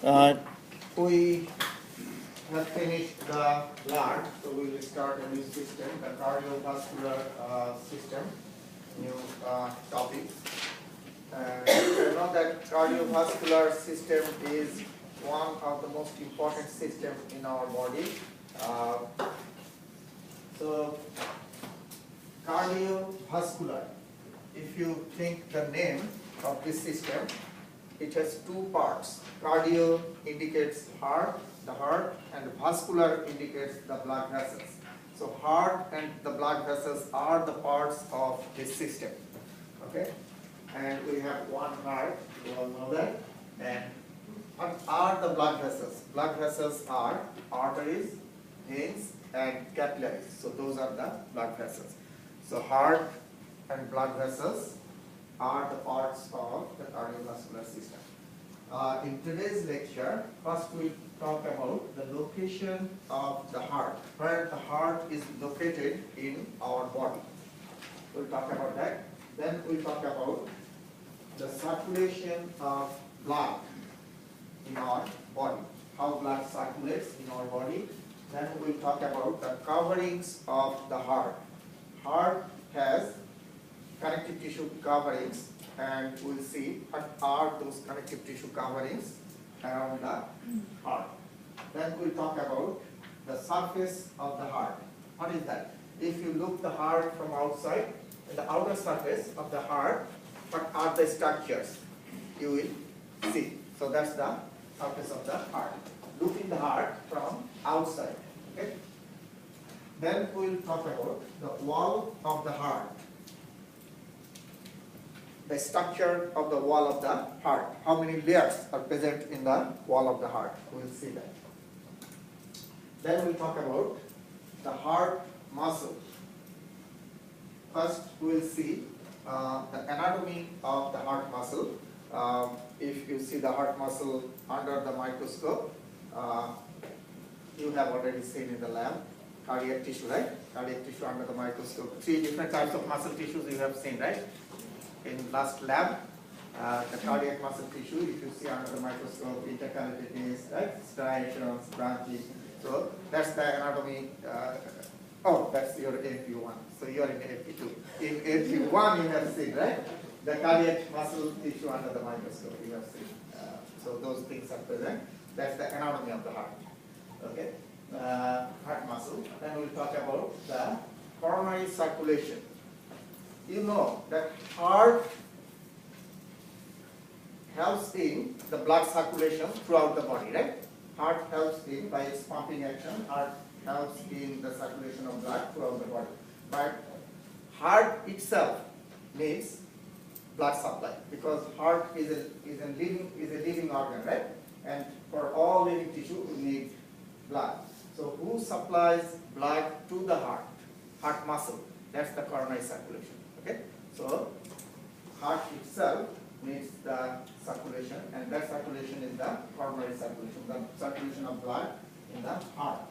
Uh, we have finished the blood, so we will start a new system, the cardiovascular system, new topic. You know that cardiovascular system is one of the most important systems in our body. So cardiovascular, if you think the name of this system, it has two parts. Cardio indicates heart, the heart, and vascular indicates the blood vessels. So heart and the blood vessels are the parts of this system. Okay? And we have one heart, you all know that. And what are the blood vessels? Blood vessels are arteries, veins, and capillaries. So those are the blood vessels. So heart and blood vessels are the parts of the cardiovascular system. In today's lecture, first we'll talk about the location of the heart, where the heart is located in our body. We'll talk about that. Then we'll talk about the circulation of blood in our body, how blood circulates in our body. Then we'll talk about the coverings of the heart. Heart has connective tissue coverings, and we'll see what are those connective tissue coverings around the heart. Then we'll talk about the surface of the heart. What is that? If you look the heart from outside, the outer surface of the heart, what are the structures? You will see. So that's the surface of the heart. Looking the heart from outside. Okay? Then we'll talk about the wall of the heart. The structure of the wall of the heart. How many layers are present in the wall of the heart? We'll see that. Then we'll talk about the heart muscle. First, we'll see the anatomy of the heart muscle. If you see the heart muscle under the microscope, you have already seen in the lab cardiac tissue, right? Cardiac tissue under the microscope. 3 different types of muscle tissues you have seen, right? In last lab, the cardiac muscle tissue, if you see under the microscope, intercalated, right? Striations, branches. So that's the anatomy. Oh, that's your AP1. So you are in AP2. In AP1, you have seen, right? The cardiac muscle tissue under the microscope, you have seen. So those things are present. That's the anatomy of the heart. Okay? Heart muscle. Then we'll talk about the coronary circulation. You know that heart helps in the blood circulation throughout the body, right? Heart helps in, by its pumping action, heart helps in the circulation of blood throughout the body. But heart itself needs blood supply, because heart is a living organ, right? And for all living tissue, we need blood. So who supplies blood to the heart? Heart muscle. That's the coronary circulation. Okay? So heart itself needs the circulation, and that circulation is the coronary circulation, the circulation of blood in the heart.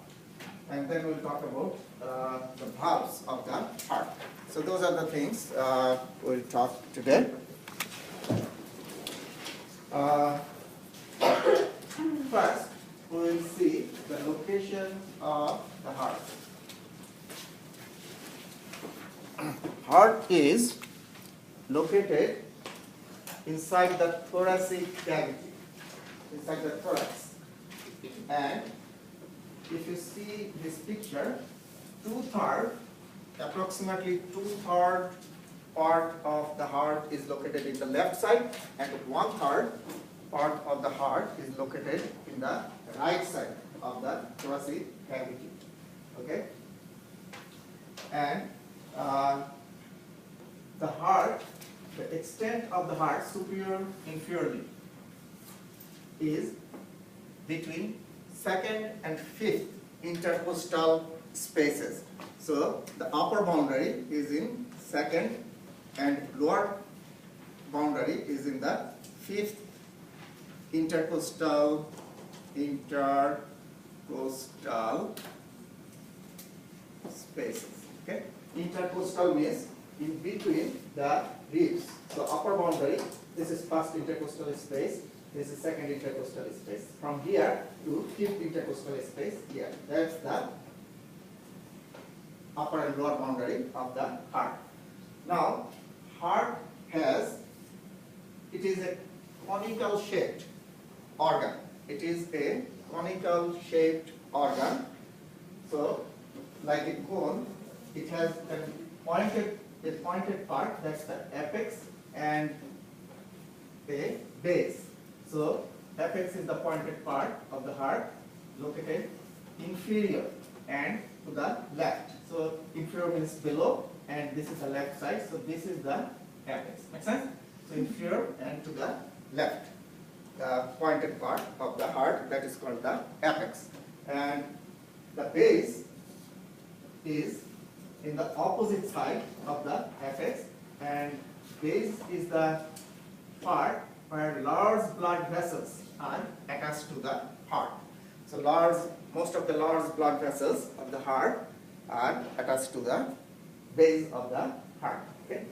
And then we'll talk about the valves of the heart. So those are the things we'll talk today. First, we will see the location of the heart. Heart is located inside the thoracic cavity, inside the thorax. And if you see this picture, approximately two-thirds part of the heart is located in the left side, and 1/3 part of the heart is located in the right side of the thoracic cavity. Okay? And the heart, the extent of the heart, superior, inferiorly, is between 2nd and 5th intercostal spaces. So the upper boundary is in 2nd, and lower boundary is in the 5th intercostal spaces. Okay? Intercostal means in between the ribs. So upper boundary, this is first intercostal space, this is second intercostal space. from here to fifth intercostal space here. That's the upper and lower boundary of the heart. Now, heart has, it is a conical shaped organ. It is a conical shaped organ. So, like a cone, it has a pointed part, that's the apex, and a base. So, apex is the pointed part of the heart located inferior and to the left. So, inferior means below, and this is the left side. So, this is the apex. Make sense? So, inferior and to the left. The pointed part of the heart, that is called the apex. And the base is in the opposite side of the apex, and base is the part where large blood vessels are attached to the heart. So most of the large blood vessels of the heart are attached to the base of the heart. Okay?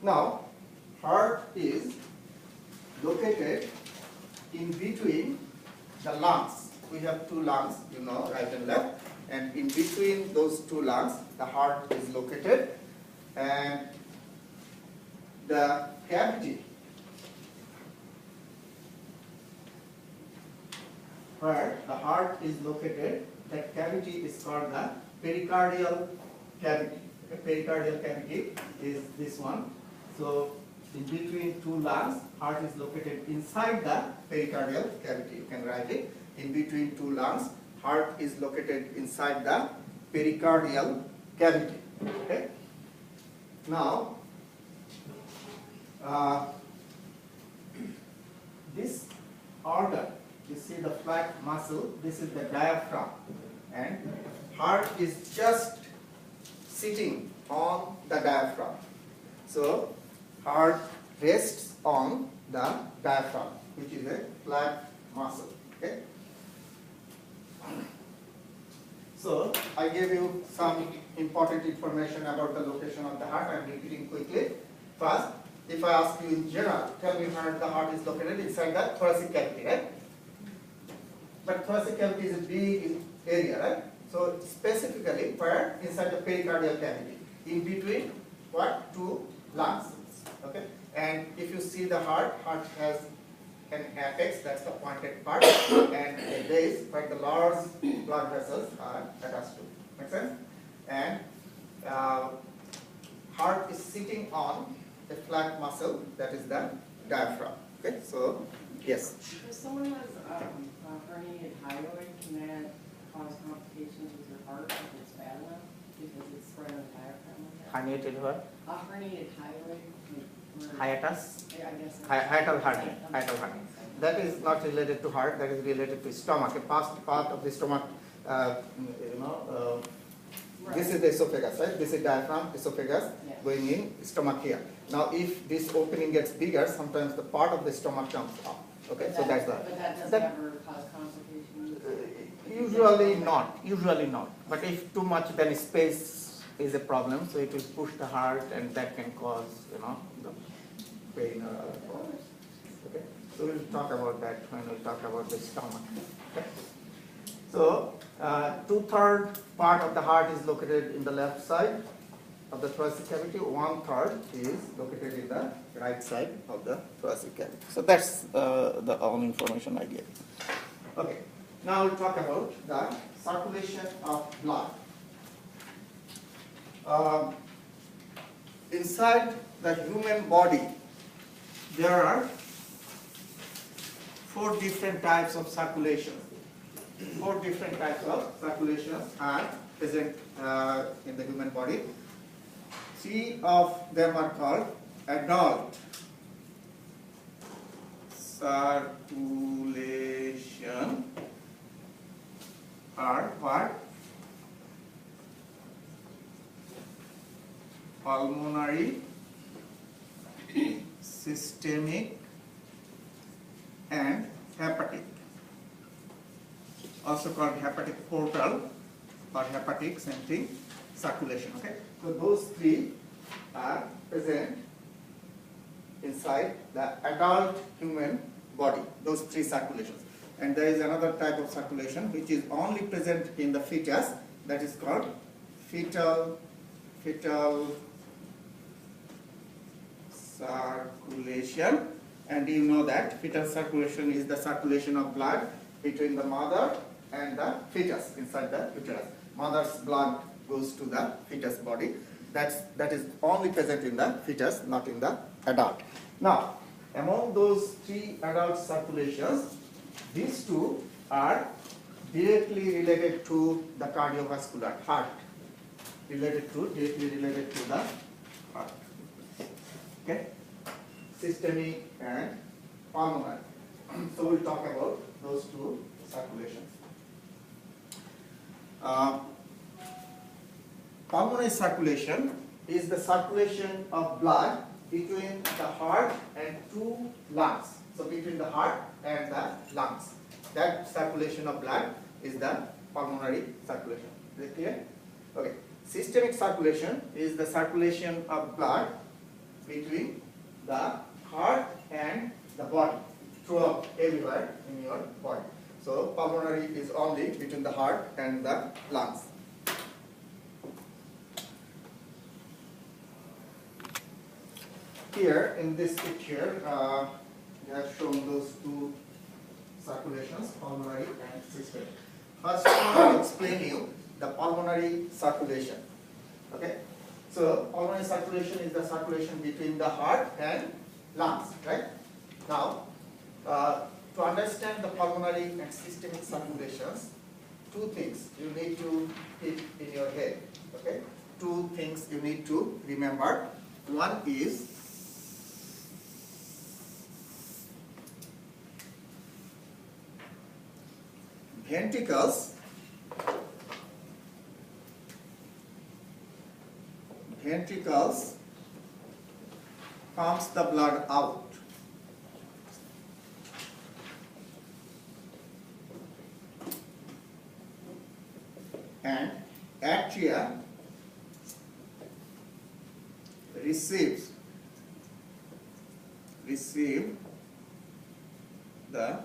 Now, heart is located in between the lungs. We have two lungs, you know, right and left, and in between those two lungs, the heart is located, and the cavity where the heart is located, that cavity is called the pericardial cavity. The pericardial cavity is this one. So, in between two lungs, heart is located inside the pericardial cavity. You can write it. In between two lungs, heart is located inside the pericardial cavity. Okay? Now, this organ, you see the flat muscle, this is the diaphragm, and heart is just sitting on the diaphragm. So, heart rests on the diaphragm, which is a flat muscle. Okay? So, I gave you some important information about the location of the heart. I am repeating quickly. First, if I ask you in general, tell me where the heart is located inside the thoracic cavity, right? But thoracic cavity is a big area, right? So, specifically where inside the pericardial cavity, in between what? Two lungs. Okay? And if you see the heart has an apex, that's the pointed part, and a base where the large blood vessels are attached to. Make sense? And heart is sitting on a flat muscle, that is the diaphragm. Okay? So, yes. If someone has a herniated thyroid, can that cause complications with your heart if it's bad enough because it's spread on the diaphragm like that? Herniated what? A herniated thyroid. Hiatus? Yeah, I guess. Hiatal hernia. Hiatal hernia. That is not related to heart, that is related to stomach. A past part of the stomach, this is the esophagus, right? This is diaphragm, esophagus, Yeah. going in, stomach here. Now, if this opening gets bigger, sometimes the part of the stomach comes up. Okay, so that's the. But that doesn't that- ever cause complications? Usually not, usually not. But if too much, then space is a problem, so it will push the heart, and that can cause, the pain or other problems. Okay, so we'll talk about that when we talk about the stomach. Okay. So, 2/3 part of the heart is located in the left side of the thoracic cavity. 1/3 is located in the right side of the thoracic cavity. So that's the all information I gave. Okay. Now we'll talk about the circulation of blood. Inside the human body, there are 4 different types of circulation. 4 different types of circulations are present in the human body. 3 of them are called adult circulation, are what? Pulmonary, systemic, and hepatic. Also called hepatic portal or hepatic, same thing, circulation. Okay, so those 3 are present inside the adult human body, those three circulations. And there is another type of circulation which is only present in the fetus, that is called fetal circulation. And you know that fetal circulation is the circulation of blood between the mother and the fetus inside the uterus. Mother's blood goes to the fetus body. That is only present in the fetus, not in the adult. Now, among those three adult circulations, these two are directly related to the cardiovascular, heart. Directly related to the heart. Okay? Systemic and pulmonary. So we'll talk about those two circulations. Pulmonary circulation is the circulation of blood between the heart and two lungs. So between the heart and the lungs. That circulation of blood is the pulmonary circulation. Is it clear? Okay. Systemic circulation is the circulation of blood between the heart and the body, throughout everywhere in your body. So pulmonary is only between the heart and the lungs. Here in this picture, we have shown those two circulations, pulmonary and systemic. First, I will explain you the pulmonary circulation. Okay, so pulmonary circulation is the circulation between the heart and lungs, right? Now, to understand the pulmonary and systemic circulations, two things you need to keep in your head. Okay, two things you need to remember. One is ventricles pumps the blood out. And atria receive the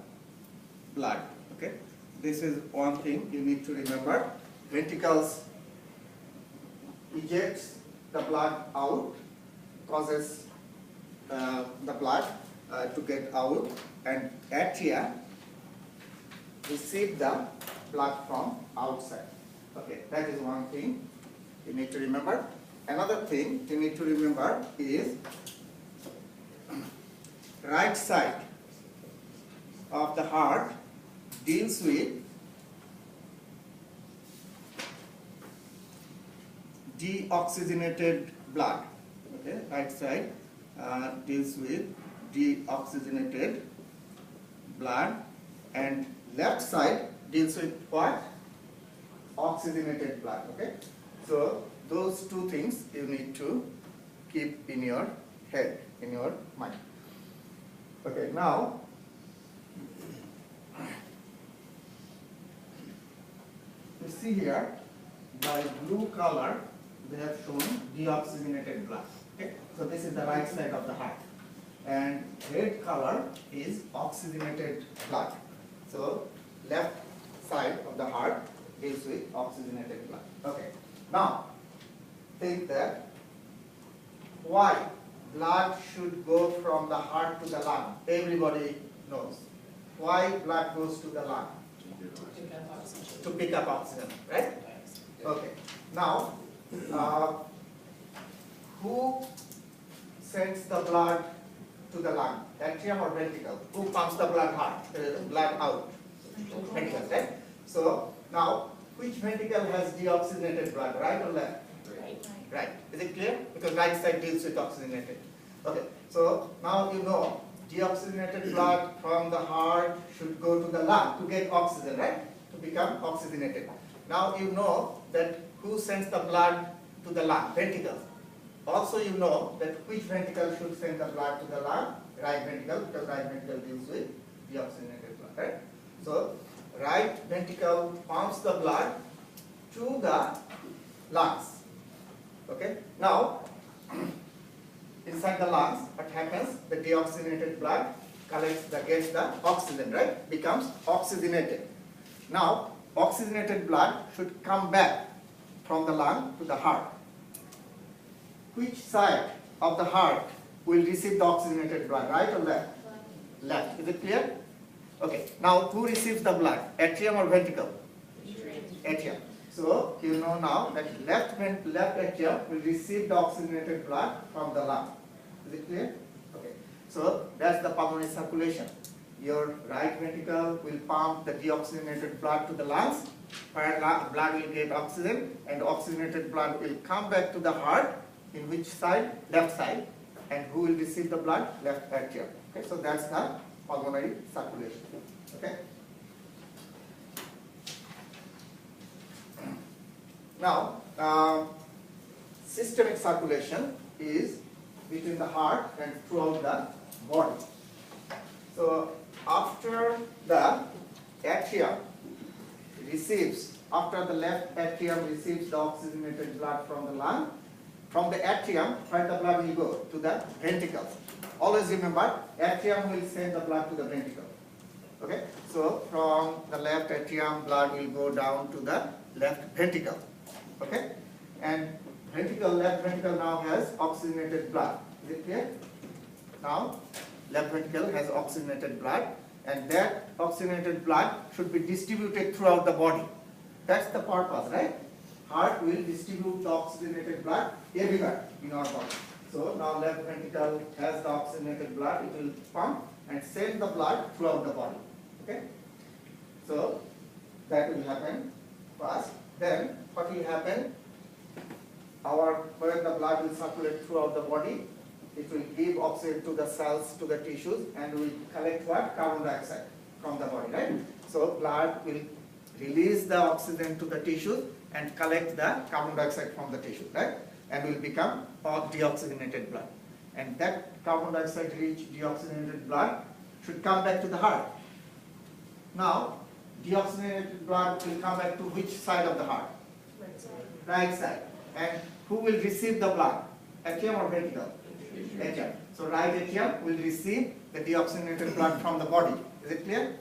blood. Okay, this is one thing you need to remember. Ventricles ejects the blood out, causes the blood to get out, and atria receive the blood from outside. Okay, that is one thing you need to remember. Another thing you need to remember is right side of the heart deals with deoxygenated blood. Okay, right side deals with deoxygenated blood, and left side deals with what? Oxygenated blood. Okay, so those two things you need to keep in your head, in your mind. Okay, now you see here by blue color they have shown deoxygenated blood. Okay, so this is the right side of the heart, and red color is oxygenated blood. So left side of the heart deals with oxygenated blood. Okay, now think that why blood should go from the heart to the lung. Everybody knows why blood goes to the lung. To pick up oxygen, right? Okay. Now, who sends the blood to the lung? Atrium or ventricle? Who pumps the blood out? Ventricle, right? So now, which ventricle has deoxygenated blood, right or left? Right. Is it clear? Because right side deals with oxygenated. Okay. So now you know deoxygenated blood from the heart should go to the lung to get oxygen, right? To become oxygenated. Now you know that who sends the blood to the lung? Ventricle. Also you know that which ventricle should send the blood to the lung? Right ventricle, because right ventricle deals with deoxygenated blood, right? So right ventricle pumps the blood to the lungs. Okay. Now inside the lungs, what happens? The deoxygenated blood gets the oxygen, right? Becomes oxygenated. Now, oxygenated blood should come back from the lung to the heart. Which side of the heart will receive the oxygenated blood, right or left? Left. Is it clear? Okay. Now, who receives the blood? Atrium or ventricle? Atrium. So, you know now that left atrium will receive the oxygenated blood from the lung. Is it clear? Okay. So, that's the pulmonary circulation. Your right ventricle will pump the deoxygenated blood to the lungs, where blood will get oxygen, and oxygenated blood will come back to the heart. In which side? Left side. And who will receive the blood? Left atrium. Okay, so that's the pulmonary circulation. Okay. Now, systemic circulation is between the heart and throughout the body. So, after the left atrium receives the oxygenated blood from the lung, from the atrium, where the blood will go? To the ventricles. Always remember, atrium will send the blood to the ventricle. Okay? So, from the left atrium, blood will go down to the left ventricle. Okay? And left ventricle now has oxygenated blood. Is it clear? Now, left ventricle has oxygenated blood, and that oxygenated blood should be distributed throughout the body. That's the purpose, right? Heart will distribute the oxygenated blood everywhere in our body. So now left ventricle has the oxygenated blood, it will pump and send the blood throughout the body. Okay? So that will happen first. Then what will happen? When the blood will circulate throughout the body, it will give oxygen to the cells, to the tissues, and will collect what? Carbon dioxide from the body, right? So blood will release the oxygen to the tissues and collect the carbon dioxide from the tissue, right? And will become deoxygenated blood. And that carbon dioxide rich deoxygenated blood should come back to the heart. Now, deoxygenated blood will come back to which side of the heart? Right side. And who will receive the blood? Atrium or ventricle? Atrium. So right atrium will receive the deoxygenated blood from the body. Is it clear?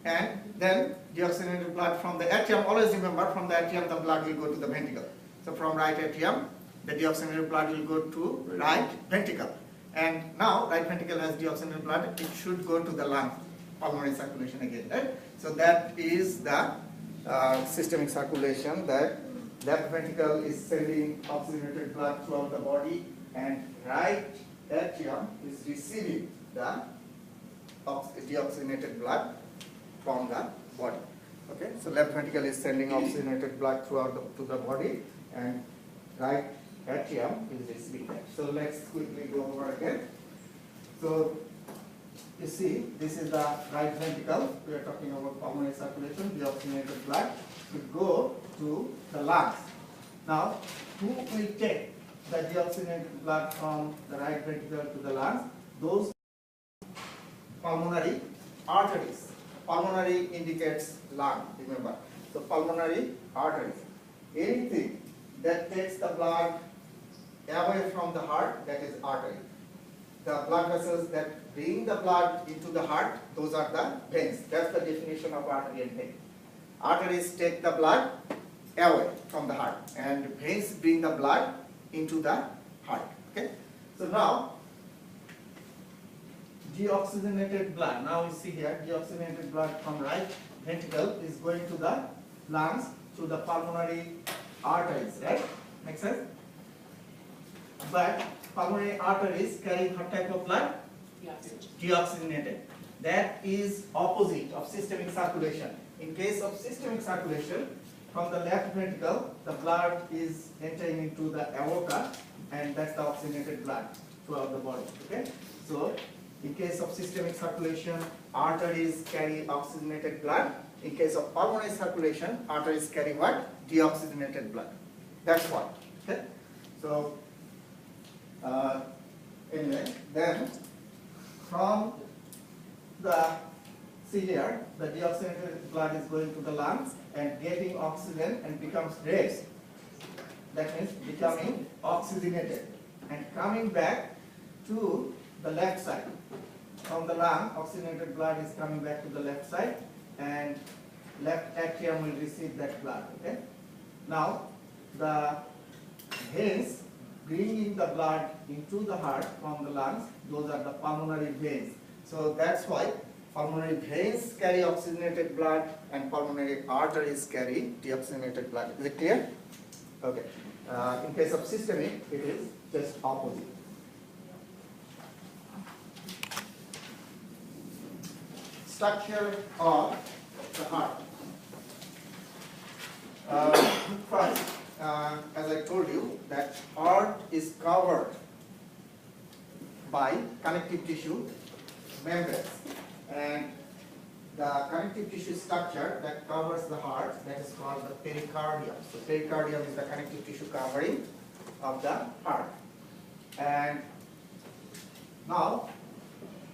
And then deoxygenated blood from the atrium, always remember, from the atrium the blood will go to the ventricle. So from right atrium, the deoxygenated blood will go to right ventricle. And now right ventricle has deoxygenated blood, it should go to the lung, pulmonary circulation again, right? So that is the systemic circulation, that left ventricle is sending oxygenated blood throughout the body, and right atrium is receiving the deoxygenated blood from the body. Okay, so left ventricle is sending oxygenated blood throughout to the body, and right atrium is receiving that. So let's quickly go over again. So you see, this is the right ventricle. We are talking about pulmonary circulation. Deoxygenated blood should go to the lungs. Now, who will take the deoxygenated blood from the right ventricle to the lungs? Those pulmonary arteries. Pulmonary indicates lung, remember. So pulmonary arteries. Anything that takes the blood away from the heart, that is artery. The blood vessels that bring the blood into the heart, those are the veins. That's the definition of artery and vein. Arteries take the blood away from the heart, and veins bring the blood into the heart. Okay? So now, deoxygenated blood. Now you see here, deoxygenated blood from right ventricle is going to the lungs through the pulmonary arteries, right? Make sense? But pulmonary arteries carry what type of blood? Deoxygenated. That is opposite of systemic circulation. In case of systemic circulation, from the left ventricle, the blood is entering into the aorta, and that's the oxygenated blood throughout the body. Okay? So, in case of systemic circulation, arteries carry oxygenated blood. In case of pulmonary circulation, arteries carry what? Deoxygenated blood. That's what. Okay? So, anyway, then from the here, the deoxygenated blood is going to the lungs and getting oxygen and becomes raised. That means becoming oxygenated and coming back to the left side. From the lung, oxygenated blood is coming back to the left side, and left atrium will receive that blood. Okay. Now the veins bringing the blood into the heart from the lungs, those are the pulmonary veins. So that's why pulmonary veins carry oxygenated blood and pulmonary arteries carry deoxygenated blood. Is it clear? Okay. In case of systemic, it is just opposite. Structure of the heart. First, as I told you, that heart is covered by connective tissue membranes, and the connective tissue structure that covers the heart, that is called the pericardium. So pericardium is the connective tissue covering of the heart. And now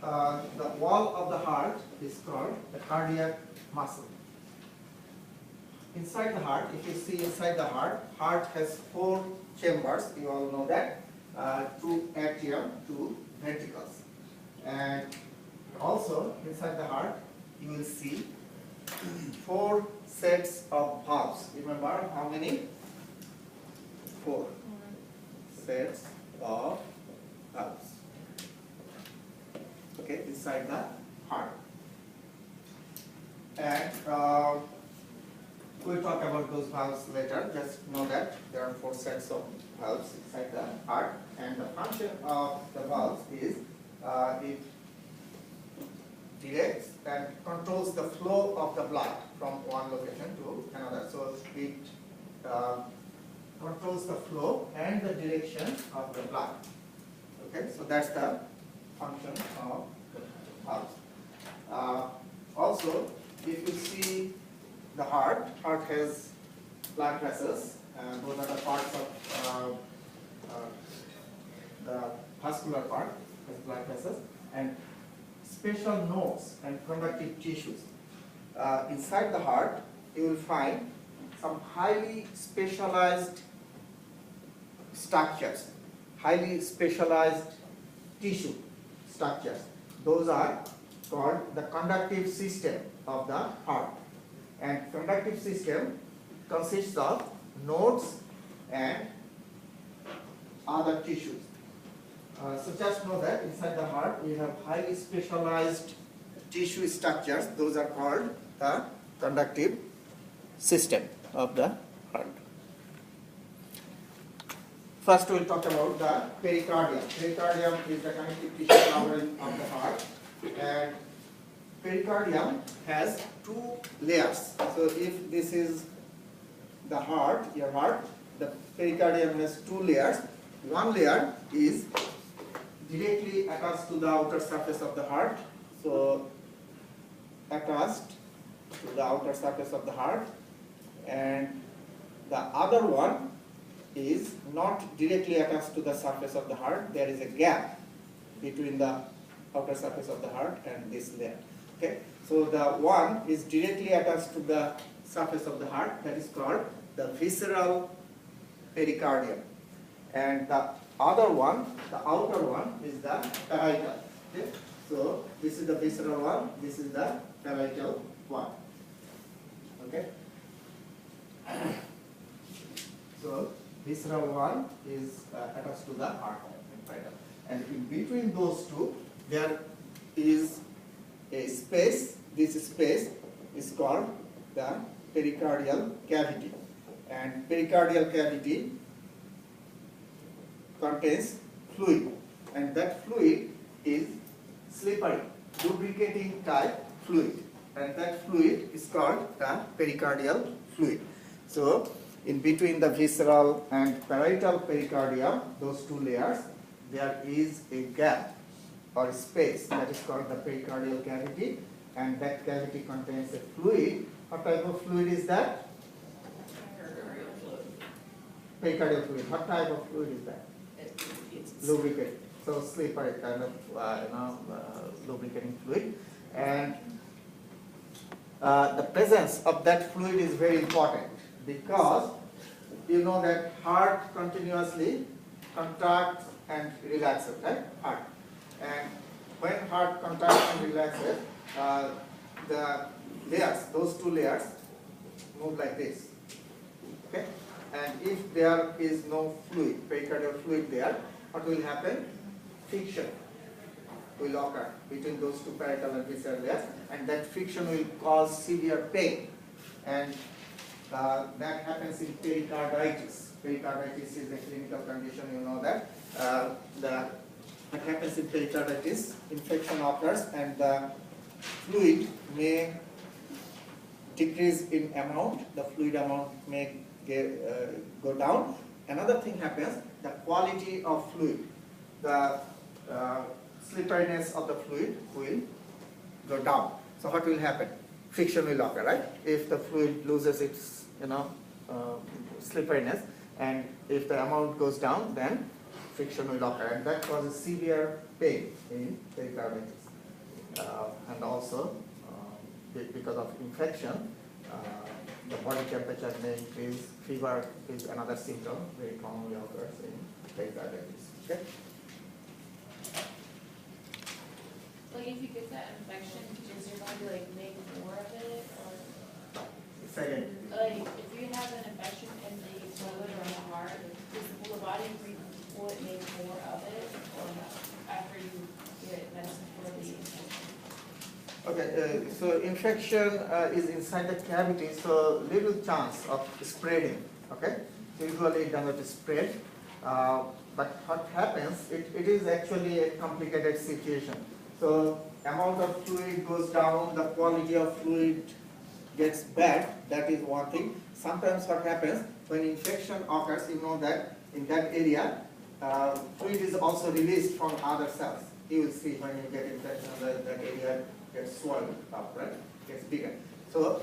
the wall of the heart is called the cardiac muscle. Inside the heart, if you see inside the heart has 4 chambers, you all know that, 2 atrium, 2 ventricles. And also inside the heart, you will see 4 sets of valves. Remember how many? 4 sets of valves. Okay, inside the heart. And we'll talk about those valves later. Just know that there are 4 sets of valves inside the heart, and the function of the valves is it directs and controls the flow of the blood from one location to another. So it controls the flow and the direction of the blood. Okay, so that's the function of the valves. Also, if you see the heart has blood vessels, and those are the parts of the vascular part has blood vessels, and special nodes and conductive tissues. Inside the heart, you will find some highly specialized structures, highly specialized tissue structures. Those are called the conductive system of the heart. And conductive system consists of nodes and other tissues. So just know that inside the heart we have highly specialized tissue structures. Those are called the conductive system of the heart. First we will talk about the pericardium. Pericardium is the connective tissue covering of the heart, and pericardium has 2 layers. So if this is the heart, your heart, the pericardium has 2 layers. One layer is directly attached to the outer surface of the heart. So attached to the outer surface of the heart, and the other one is not directly attached to the surface of the heart. There is a gap between the outer surface of the heart and this layer. Okay, so the one is directly attached to the surface of the heart, that is called the visceral pericardium, and the other one, the outer one, is the parietal. Okay, so this is the visceral one, this is the parietal one. Okay, so visceral one is attached to the heart and parietal, and in between those two there is a space. This space is called the pericardial cavity, and pericardial cavity contains fluid, and that fluid is slippery, lubricating type fluid, and that fluid is called the pericardial fluid. So in between the visceral and parietal pericardium, those 2 layers, there is a gap or space that is called the pericardial cavity, and that cavity contains a fluid. What type of fluid is that? Pericardial fluid. What type of fluid is that? Lubricant. So slippery kind of lubricating fluid, and the presence of that fluid is very important, because you know that heart continuously contracts and relaxes, right? Heart. And when heart contracts and relaxes, the layers, those two layers, move like this. Okay? And if there is no fluid, pericardial fluid there, what will happen? Friction will occur between those two parietal and visceral layers, and that friction will cause severe pain. And that happens in pericarditis. Pericarditis is a clinical condition, you know that. What happens in pericarditis, infection occurs and the fluid may decrease in amount, the fluid amount may go down. Another thing happens, the quality of fluid, the slipperiness of the fluid will go down. So what will happen? Friction will occur, right? If the fluid loses its, slipperiness, and if the amount goes down, then friction will occur, and that causes severe pain in pericarditis. And also, because of infection, the body temperature may increase. Fever is another symptom, very commonly occurs in pericarditis. Okay? Like if you get that infection, is your body like make more of it, or Second, like if you have an infection in the fluid or in the heart, will the body will it make more of it, or not after you get medicine for the infection? okay, so infection is inside the cavity, so little chance of spreading. Okay, usually it does not spread, but what happens? It is actually a complicated situation. So amount of fluid goes down, the quality of fluid gets bad. That is one thing. Sometimes what happens when infection occurs, you know that in that area, fluid is also released from other cells. You will see when you get infection, that area gets swollen up, right? Gets bigger. So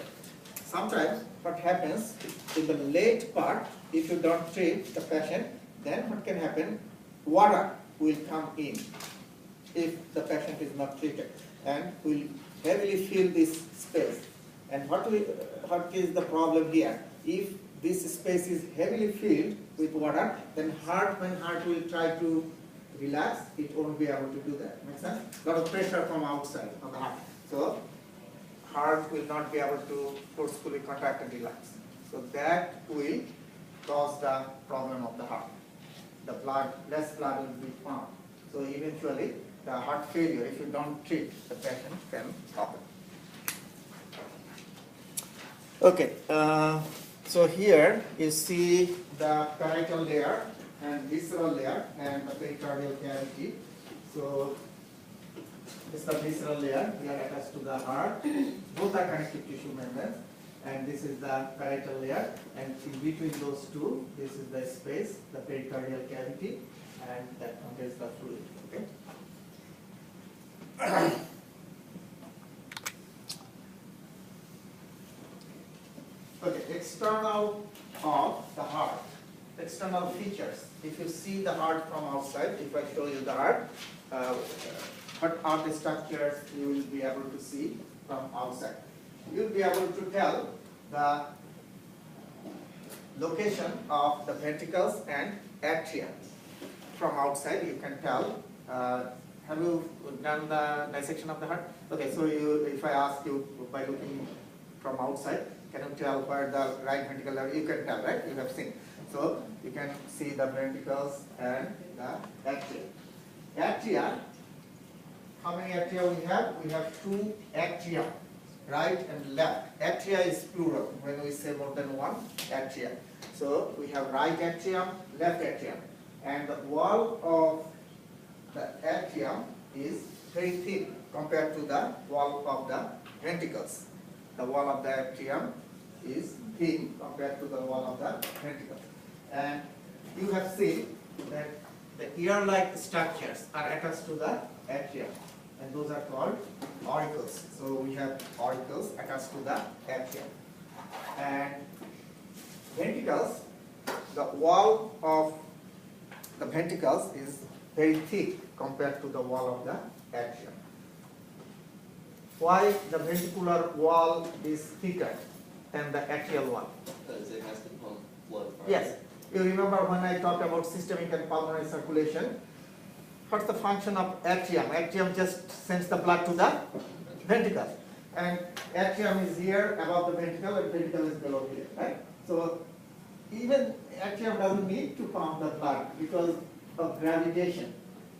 sometimes what happens in the late part, if you don't treat the patient, then what can happen? Water will come in if the patient is not treated, and will heavily fill this space. And what is the problem here? If this space is heavily filled with water, then when heart will try to relax, it won't be able to do that. Make sense? A lot of pressure from outside of the heart. So heart will not be able to forcefully contract and relax. So that will cause the problem of the heart. The less blood will be pumped. So eventually, the heart failure, if you don't treat the patient, can happen. Okay, so here you see the parietal layer and visceral layer and the pericardial cavity. So this is the visceral layer, we are attached to the heart. Both are connective tissue membranes, and this is the parietal layer, and in between those two, this is the space, the pericardial cavity, and that contains the fluid. Okay. Okay, external of the heart, external features. If you see the heart from outside, if I show you the heart, what are the structures you will be able to see from outside? You will be able to tell the location of the ventricles and atria. From outside, you can tell. Have you done the dissection of the heart? Okay, so if I ask you by looking from outside, can you tell where the right ventricle is? You can tell, right? You have seen. So you can see the ventricles and the atria. Atria, how many atria we have? We have 2 atria, right and left. Atria is plural when we say more than one atria. So we have right atrium, left atrium. And the wall of the atrium is very thick compared to the wall of the ventricles. The wall of the atrium is thin compared to the wall of the ventricles. And you have seen that the ear-like structures are attached to the atrium, and those are called auricles. So we have auricles attached to the atrium. And ventricles, the wall of the ventricles is very thick compared to the wall of the atrium. Why the ventricular wall is thicker than the atrial wall? Because it has to pump blood. Yes. You remember when I talked about systemic and pulmonary circulation, what's the function of atrium? Atrium just sends the blood to the ventricle. And atrium is here above the ventricle and ventricle is below here, right? So even atrium doesn't need to pump the blood because of gravitation.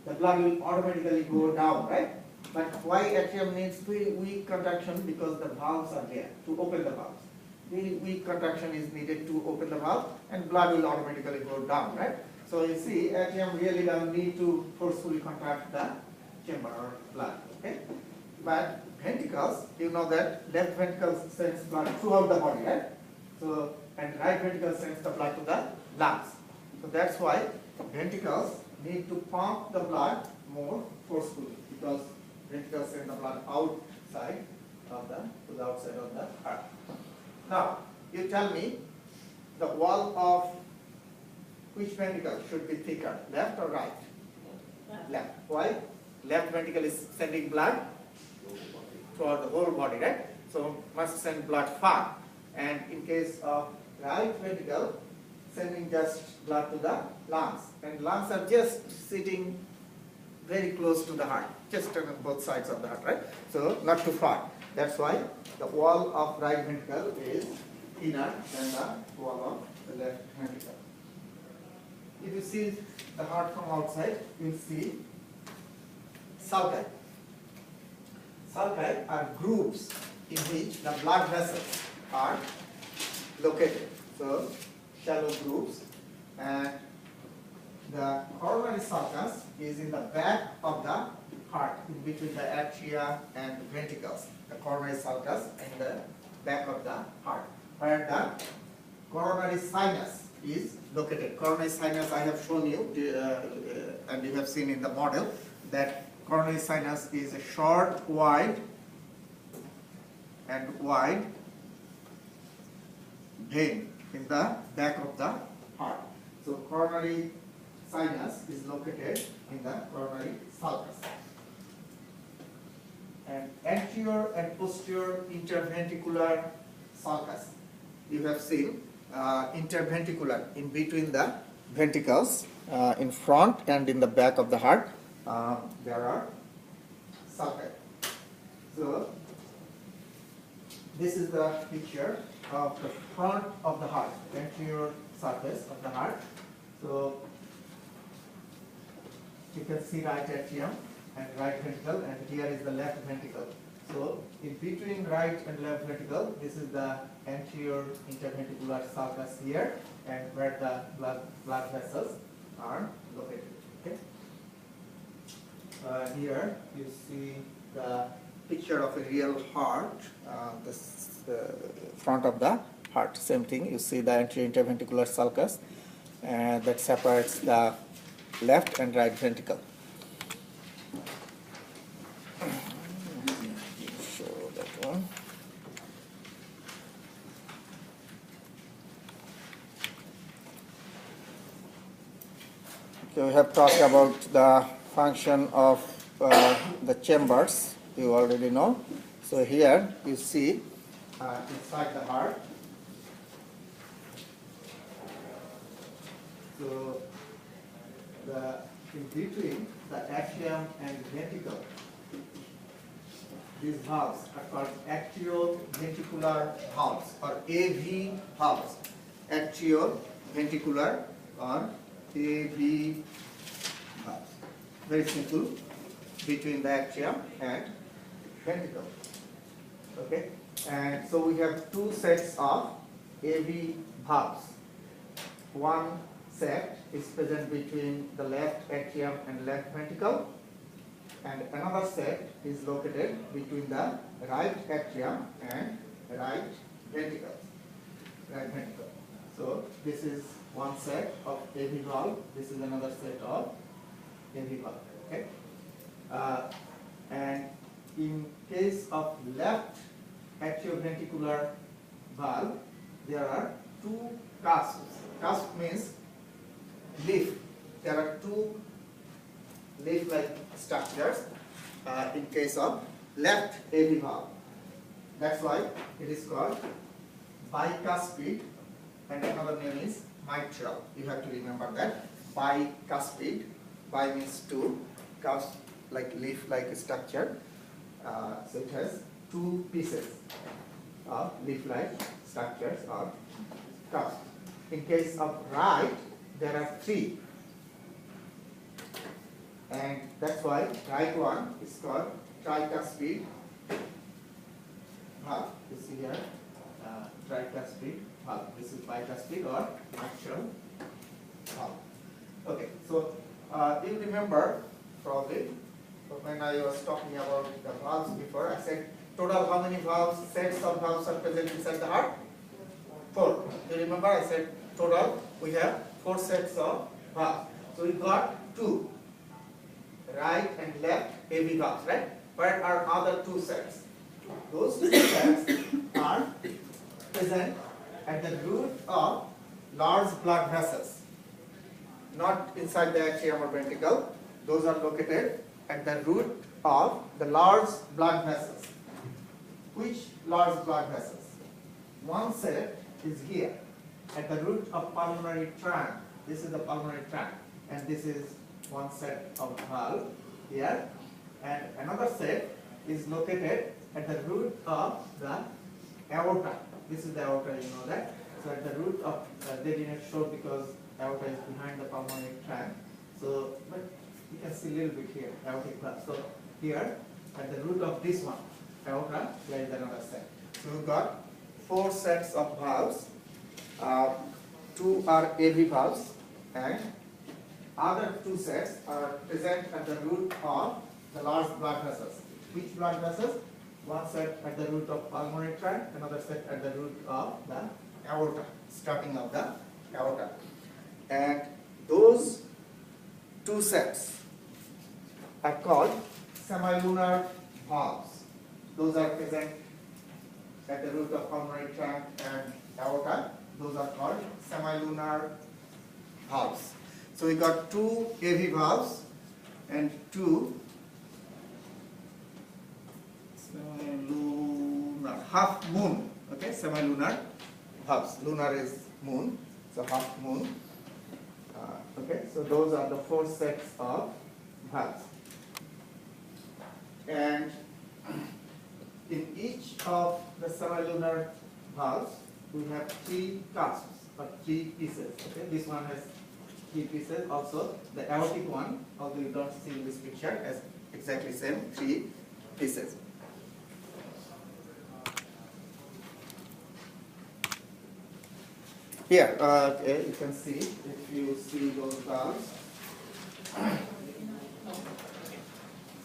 The blood will automatically go down, right? But why atrium needs very weak contraction? Because the valves are there to open the valves. Very weak contraction is needed to open the valve and blood will automatically go down, right? So you see, atrium really doesn't need to forcefully contract the chamber or blood, okay? But ventricles, you know that left ventricle sends blood throughout the body, right? So, and right ventricle sends the blood to the lungs. So that's why ventricles need to pump the blood more forcefully because ventricles send the blood outside of to the outside of the heart. Now, you tell me the wall of which ventricle should be thicker, left or right? Left. Why? Left ventricle is sending blood throughout the whole body, right? So must send blood far. And in case of right ventricle, sending just blood to the lungs. And lungs are just sitting very close to the heart, just on both sides of the heart, right? So not too far. That's why the wall of right ventricle is thinner than the wall of the left ventricle. If you see the heart from outside, you will see sulci. Sulci are grooves in which the blood vessels are located. So shallow grooves, and the coronary sulcus is in the back of the heart, in between the atria and ventricles. The coronary sulcus in the back of the heart, where the coronary sinus is located. Coronary sinus I have shown you, and you have seen in the model that coronary sinus is a short, wide, and wide vein in the back of the heart. So coronary sinus is located in the coronary sulcus. And anterior and posterior interventricular sulcus. You have seen interventricular in between the ventricles, in front and in the back of the heart. There are sulci. So this is the picture of the front of the heart, anterior surface of the heart. So you can see right atrium and right ventricle, and here is the left ventricle. So in between right and left ventricle, this is the anterior interventricular sulcus here, and where the blood vessels are located. Okay. Here you see the picture of a real heart, the front of the heart. Same thing, you see the anterior interventricular sulcus that separates the left and right ventricle. Show that one. Okay, we have talked about the function of the chambers, you already know. So here you see inside the heart. So in between the atrium and ventricle, these valves are called atrioventricular valves or AV valves. Atrioventricular or AV valves. Very simple, between the atrium and ventricle. Okay, and so we have two sets of AV valves. One set is present between the left atrium and left ventricle, and another set is located between the right atrium and right ventricle. So this is one set of AV valve. This is another set of AV valve. Okay, and in case of left atrioventricular valve, there are two cusps. Cusp means leaf. There are two leaf-like structures in case of left AV valve. That's why it is called bicuspid, and another name is mitral. You have to remember that. Bicuspid, bi means two, cups like leaf-like structure. So it has two pieces of leaf-like structures or cups. In case of right, there are three. And that's why right one is called tricuspid valve. You see here, tricuspid valve. This is bicuspid or mitral valve. Okay, so you remember probably when I was talking about the valves before, I said total how many valves, sets of valves are present inside the heart? 4. You remember I said total we have 4 sets of valves. So we got 2. Right and left AV valves, right? Where are other 2 sets? Those 2 sets are present at the root of large blood vessels, not inside the atrium or ventricle. Those are located at the root of the large blood vessels. Which large blood vessels? One set is here at the root of pulmonary trunk. This is the pulmonary trunk, and this is one set of valve here, and another set is located at the root of the aorta. This is the aorta, you know that. So at the root of, they didn't show because aorta is behind the pulmonary trunk. So, but you can see a little bit here, aortic valve. So here, at the root of this one, aorta, there is another set. So we've got 4 sets of valves. 2 are AV valves, and other 2 sets are present at the root of the large blood vessels. Which blood vessels? One set at the root of pulmonary trunk, another set at the root of the aorta, starting of the aorta. And those 2 sets are called semilunar valves. Those are present at the root of pulmonary trunk and aorta. Those are called semilunar valves. So we got 2 AV valves and 2 semilunar, half moon. Okay, semilunar valves. Lunar is moon, so half moon. Okay, so those are the 4 sets of valves. And in each of the semilunar valves, we have 3 cusps or 3 pieces. Okay, this one has 3 pieces. Also, the aortic one, although you don't see in this picture, has exactly same 3 pieces. Here, okay, you can see, if you see those valves.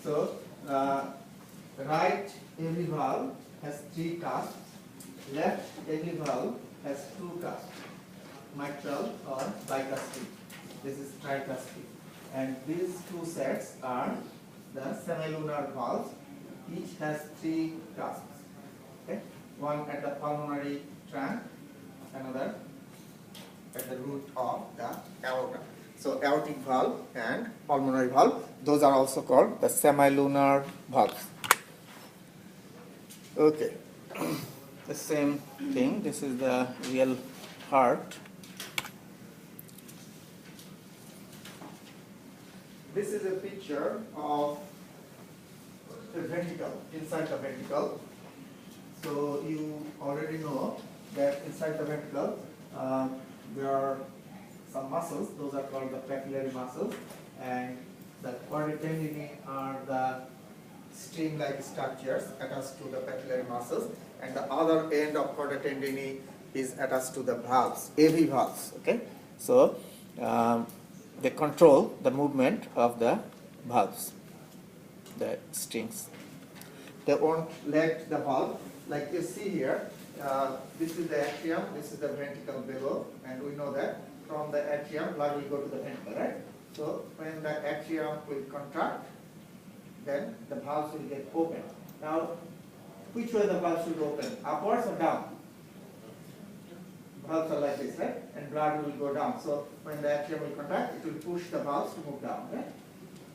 So, right AV valve has 3 cusps, left AV valve has 2 cusps, mitral or bicuspid. This is tricuspid. And these 2 sets are the semilunar valves. Each has 3 cusps. Okay? One at the pulmonary trunk, another at the root of the aorta. So aortic valve and pulmonary valve, those are also called the semilunar valves. Okay. The same thing, this is the real heart. This is a picture of the ventricle, inside the ventricle. So you already know that inside the ventricle there are some muscles, those are called the papillary muscles, and the chordae tendineae are the string-like structures attached to the papillary muscles, and the other end of chordae tendineae is attached to the valves, AV valves. Okay, so they control the movement of the valves, the strings. They won't let the valve, like you see here, this is the atrium, this is the ventricle below, and we know that from the atrium blood will go to the ventricle, right? So when the atrium will contract, then the valves will get open. Now, which way the valves should open? Upwards or down? Valves are like this, right? And blood will go down. So when the atrium will contract, it will push the valves to move down, right?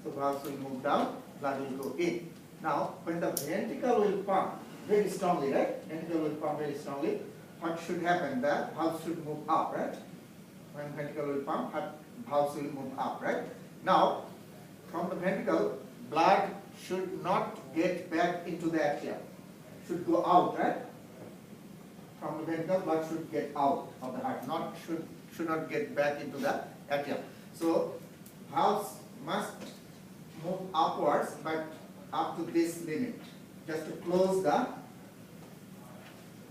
So valves will move down, blood will go in. Now, when the ventricle will pump very strongly, right? Ventricle will pump very strongly. What should happen? The valves should move up, right? When ventricle will pump, valves will move up, right? Now, from the ventricle, blood should not get back into the atrium. Should go out, right? From the ventricle, blood should get out of the heart, not should not get back into the atrium. So valves must move upwards, but up to this limit, just to close the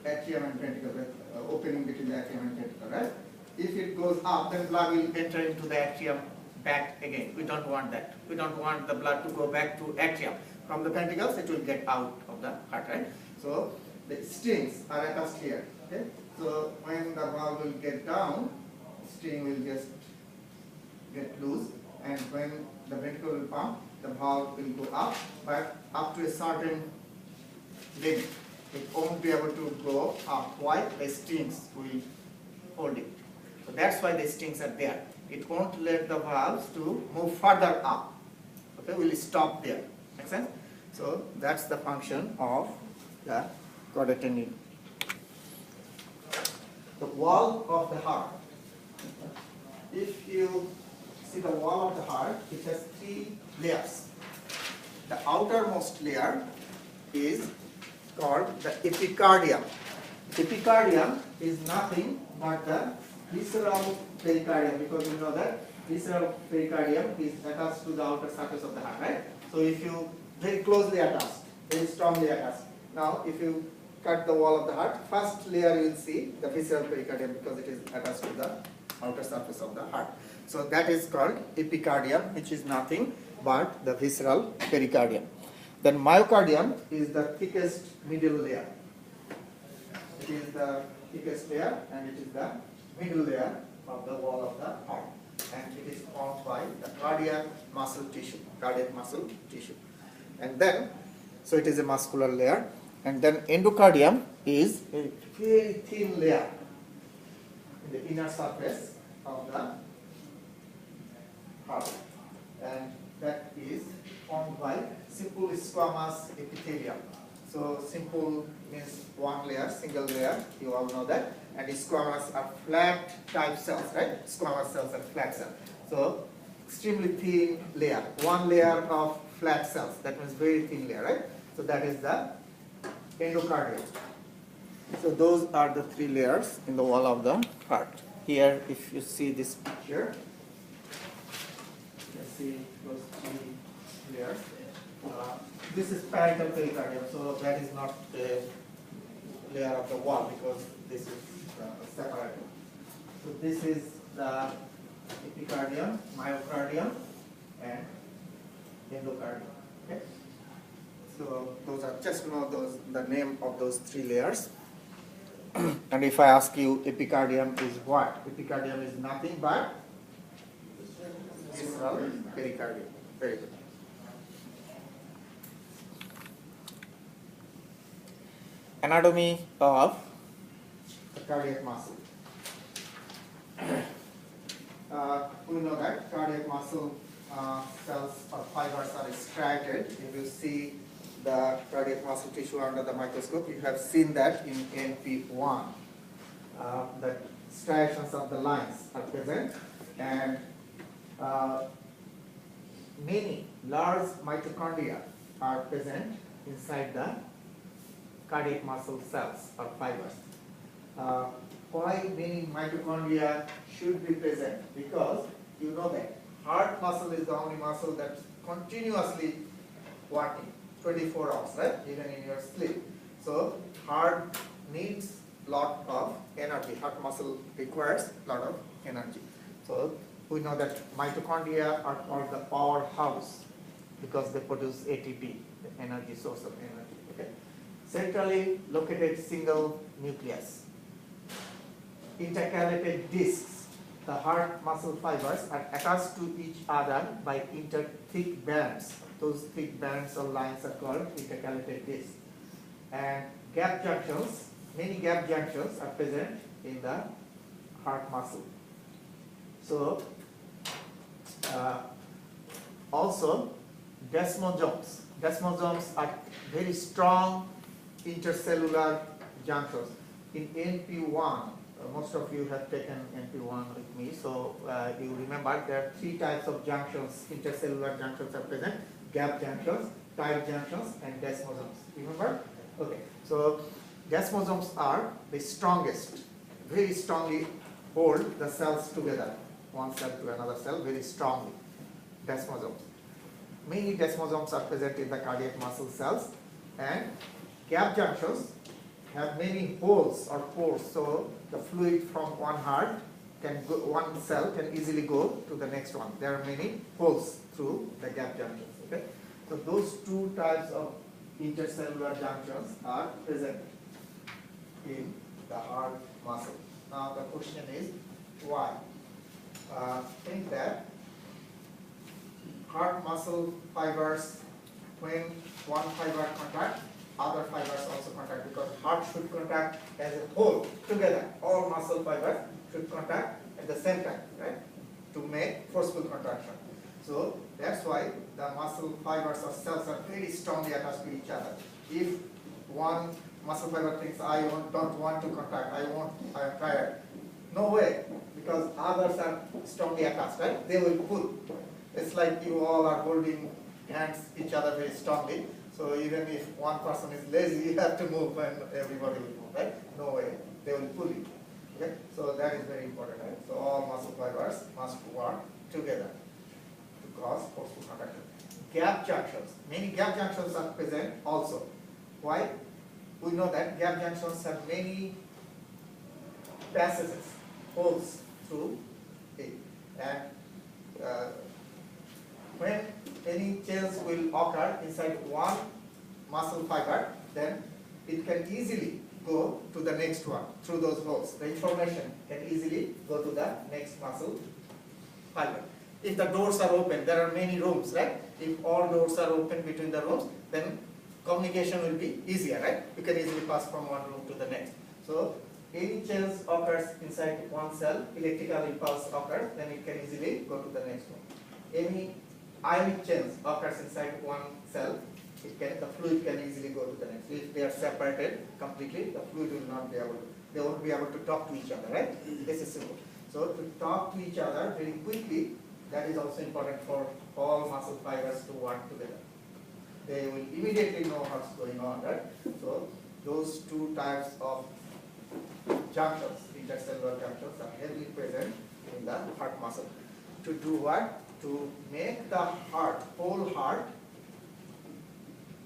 atrium and ventricle, opening between the atrium and ventricle, right? If it goes up, then blood will enter into the atrium back again. We don't want that. We don't want the blood to go back to atrium. From the ventricles, it will get out of the heart, right? So the strings are attached here. Okay? So when the valve will get down, string will just get loose, and when the ventricle will pump, the valve will go up, but up to a certain limit. It won't be able to go up. Why? The strings will hold it. So that's why the strings are there. It won't let the valves to move further up. Okay, we'll stop there. Make sense? So that's the function of the chordator needle. The wall of the heart. If you see the wall of the heart, it has three layers. The outermost layer is called the epicardium. Epicardium is nothing but the visceral pericardium, because you know that visceral pericardium is attached to the outer surface of the heart, right? So if you very closely attached, very strongly attached. Now if you cut the wall of the heart, first layer you will see the visceral pericardium because it is attached to the outer surface of the heart. So that is called epicardium, which is nothing but the visceral pericardium. Then myocardium is the thickest middle layer. It is the thickest layer and it is the middle layer of the wall of the heart. And it is formed by the cardiac muscle tissue. And then, so it is a muscular layer. And then endocardium is a very thin layer in the inner surface of the heart. And that is formed by simple squamous epithelium. So simple means one layer, single layer, you all know that. And squamous are flat type cells, right? Squamous cells are flat cells. So extremely thin layer, one layer of flat cells. That means very thin layer, right? So that is the endocardium. So those are the three layers in the wall of the heart. Here, if you see this picture, you can see those three layers. This is parietal pericardium, so that is not a layer of the wall because this is separate. So this is the epicardium, myocardium, and endocardium. Okay. So those are just know those the name of those three layers. And if I ask you, epicardium is what? Epicardium is nothing but visceral pericardium. Very good. Anatomy of the cardiac muscle. We know that cardiac muscle cells or fibers are striated. If you see the cardiac muscle tissue under the microscope, you have seen that in NP1. The striations of the lines are present, and many large mitochondria are present inside the cardiac muscle cells or fibers. Why many mitochondria should be present? Because you know that heart muscle is the only muscle that's continuously working 24 hours, right? Even in your sleep. So heart needs lot of energy. Heart muscle requires lot of energy. So we know that mitochondria are called the powerhouse because they produce ATP, the energy source of energy. Okay. Centrally located single nucleus. Intercalated discs. The heart muscle fibers are attached to each other by thick bands. Those thick bands or lines are called intercalated discs. And gap junctions, many gap junctions are present in the heart muscle. So, also desmosomes. Desmosomes are very strong intercellular junctions. In NP1, most of you have taken NP1 with me, so you remember there are three types of junctions, intercellular junctions are present: gap junctions, tight junctions, and desmosomes. Remember? Okay, so desmosomes are the strongest, very strongly hold the cells together, one cell to another cell very strongly. Desmosomes. Many desmosomes are present in the cardiac muscle cells, and gap junctions have many holes or pores, so the fluid from one heart can go, one cell can easily go to the next one. There are many holes through the gap junctions. Okay, so those two types of intercellular junctions are present in the heart muscle. Now the question is why? Think that heart muscle fibers, when one fiber contracts, other fibers also contract, because heart should contract as a whole together. All muscle fibers should contract at the same time, right? To make forceful contraction. So that's why the muscle fibers or cells are very strongly attached to each other. If one muscle fiber thinks don't want to contract, I am tired, no way, because others are strongly attached, right? They will pull. It's like you all are holding hands each other very strongly. So even if one person is lazy, you have to move and everybody will move, right? No way, they will pull you. Okay? So that is very important, right? So all muscle fibers must work together to cause forceful contraction. Gap junctions. Many gap junctions are present also. Why? We know that gap junctions have many passages, holes through it. And when any change will occur inside one muscle fiber, then it can easily go to the next one through those holes. The information can easily go to the next muscle fiber. If the doors are open, there are many rooms, right? If all doors are open between the rooms, then communication will be easier, right? You can easily pass from one room to the next. So any change occurs inside one cell, electrical impulse occurs, then it can easily go to the next one. Any ionic change occurs inside one cell, the fluid can easily go to the next. If they are separated completely, the fluid will not be able to, they won't be able to talk to each other, right? This is simple. So to talk to each other very quickly, that is also important for all muscle fibers to work together. They will immediately know what's going on, right? So those two types of junctions, intercellular junctions, are heavily present in the heart muscle. To do what? To make the heart, whole heart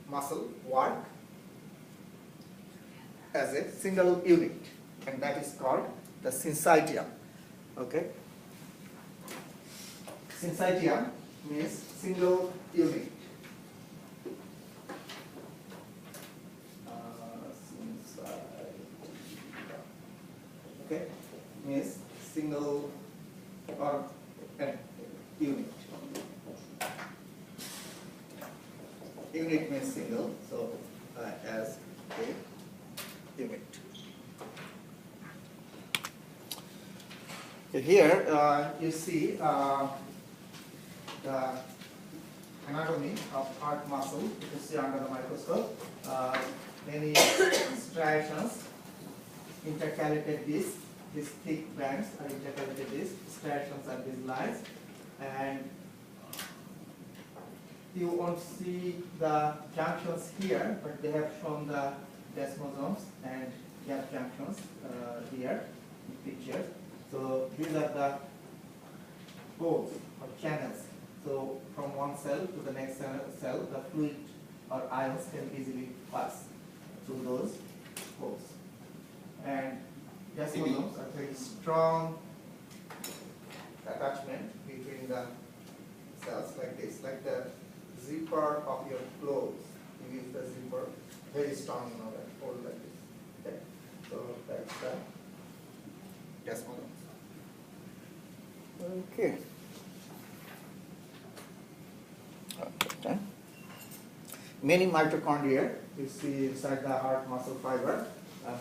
muscle work as a single unit, and that is called the syncytium. Okay? Syncytium means single unit. Okay? Means single or unit. Unit means single, so as a unit. Here you see the anatomy of heart muscle. You see under the microscope many striations, intercalated discs. These thick bands are intercalated discs. Striations are these lines, and you won't see the junctions here, but they have shown the desmosomes and gap junctions here in pictures. So these are the holes or channels. So from one cell to the next cell, the fluid or ions can easily pass through those holes. And desmosomes are very strong attachment between the cells, like this, like the zipper of your clothes. You use the zipper, very strong, you know, that hold like this. Okay? So that's the desmosomes. Okay. Okay. Many mitochondria you see inside the heart muscle fiber.